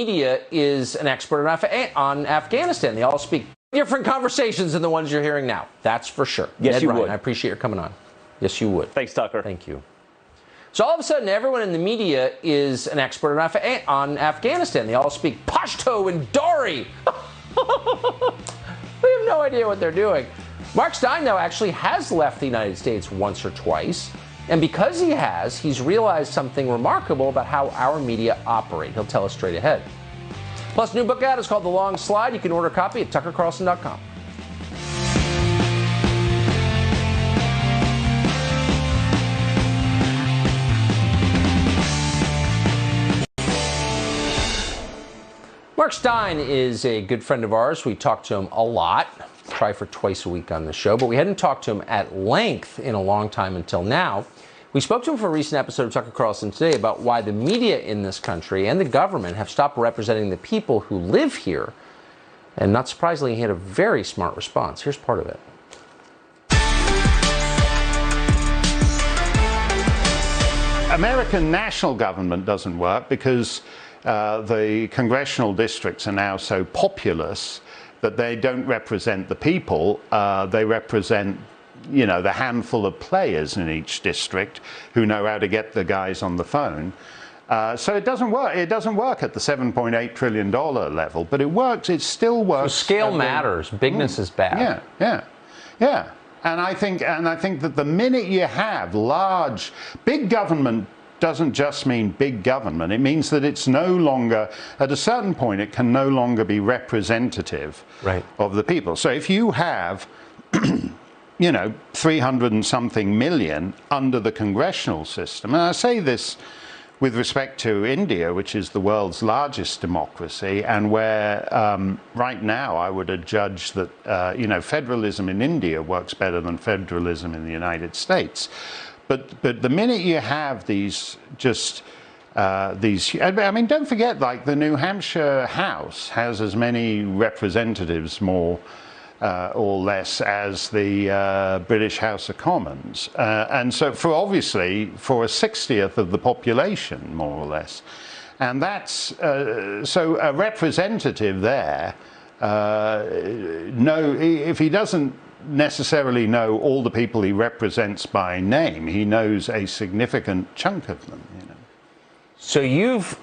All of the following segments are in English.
Media is an expert on Afghanistan. They all speak different conversations than the ones you're hearing now. That's for sure. Yes, Ned you Ryan, would. I appreciate your coming on. Yes, you would. Thanks, Tucker. Thank you. So all of a sudden, everyone in the media is an expert on Afghanistan. They all speak Pashto and Dari. We have no idea what they're doing. Mark Steyn, though, actually has left the United States once or twice. And because he has, he's realized something remarkable about how our media operate. He'll tell us straight ahead. Plus, new book out is called The Long Slide. You can order a copy at tuckercarlson.com. Mark Steyn is a good friend of ours. We talk to him a lot, try for twice a week on the show, but we hadn't talked to him at length in a long time until now. We spoke to him for a recent episode of Tucker Carlson Today about why the media in this country and the government have stopped representing the people who live here. And not surprisingly, he had a very smart response. Here's part of it. American national government doesn't work because the congressional districts are now so populous that they don't represent the people. They represent, you know, the handful of players in each district who know how to get the guys on the phone. So it doesn't work. It doesn't work at the $7.8 trillion level, but it works. It still works. So scale matters. Bigness is bad. Yeah. And I think that the minute you have big government doesn't just mean big government. It means that it's no longer, at a certain point, it can no longer be representative of the people. So if you have, 300 and something million under the congressional system, and I say this with respect to India, which is the world's largest democracy, and where right now I would adjudge that federalism in India works better than federalism in the United States. But the minute you have these, I mean, don't forget, like the New Hampshire House has as many representatives, more or less, as the British House of Commons. And so for a 60th of the population, more or less. And that's, so a representative there, if he doesn't necessarily know all the people he represents by name, he knows a significant chunk of them. So you've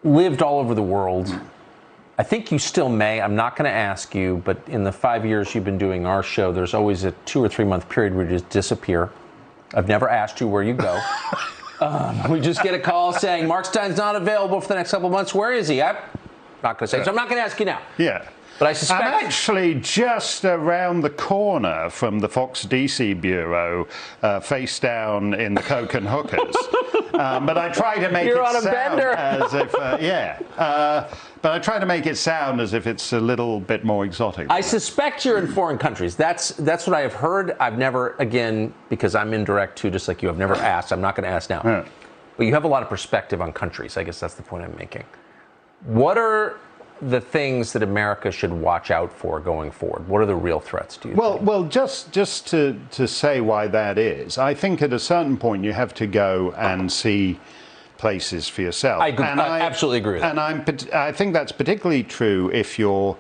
lived all over the world. I think you still may. I'm not going to ask you, but in the 5 years you've been doing our show, there's always a 2 or 3 month period where you just disappear. I've never asked you where you go. We just get a call saying Mark Steyn's not available for the next couple of months. Where is he? I'm not going to say. So I'm not going to ask you now. Yeah. But I suspect I'm actually just around the corner from the Fox DC bureau, face down in the Coke and Hookers. But I try to make sound as if, but I try to make it sound as if it's a little bit more exotic. I suspect you're in foreign countries. That's what I have heard. I've never, again, because I'm indirect too, just like you, I've never asked. I'm not going to ask now. Yeah. But you have a lot of perspective on countries. I guess that's the point I'm making. What are the things that America should watch out for going forward? What are the real threats, do you think? Well, just to say why that is, I think at a certain point you have to go and see places for yourself. I absolutely agree with that. And I think that's particularly true if you're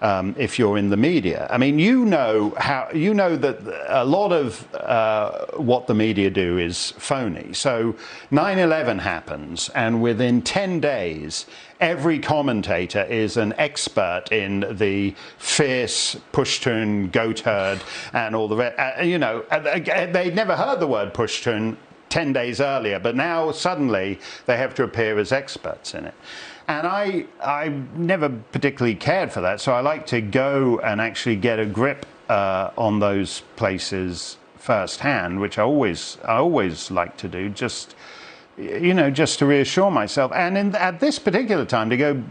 in the media. I mean, you know that a lot of what the media do is phony. So 9/11 happens, and within 10 days, every commentator is an expert in the fierce Pushtun, goatherd, and all the rest. They'd never heard the word Pushtun 10 days earlier, but now suddenly they have to appear as experts in it. And I never particularly cared for that, so I like to go and actually get a grip on those places firsthand, which I always like to do, just to reassure myself. And at this particular time, to go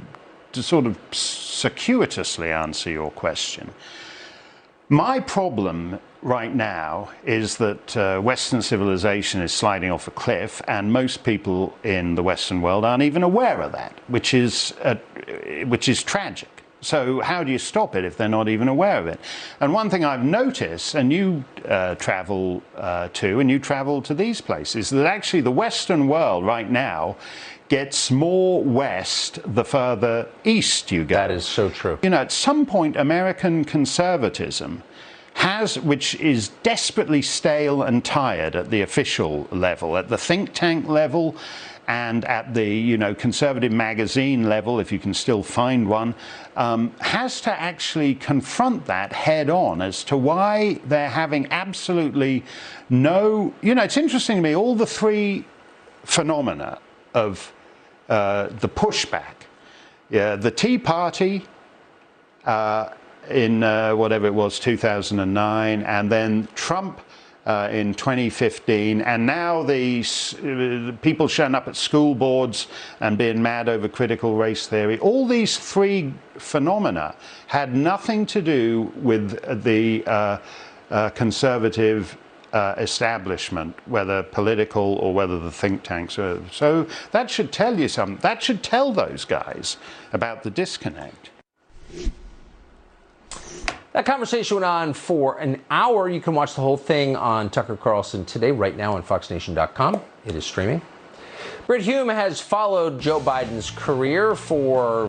to sort of circuitously answer your question, my problem right now is that Western civilization is sliding off a cliff, and most people in the Western world aren't even aware of that, which is tragic. So how do you stop it if they're not even aware of it? And one thing I've noticed, and you travel to these places, that actually the Western world right now gets more west the further east you go. That is so true. You know, at some point, American conservatism has, which is desperately stale and tired at the official level, at the think tank level, and at the, you know, conservative magazine level, if you can still find one, has to actually confront that head on as to why they're having absolutely no, you know, it's interesting to me, all the three phenomena of the pushback, the Tea Party in whatever it was, 2009, and then Trump in 2015, and now the people showing up at school boards and being mad over critical race theory. All these three phenomena had nothing to do with the conservative establishment, whether political or whether the think tanks are. So that should tell you something. That should tell those guys about the disconnect. That conversation went on for an hour. You can watch the whole thing on Tucker Carlson Today, right now on FoxNation.com. It is streaming. Brit Hume has followed Joe Biden's career for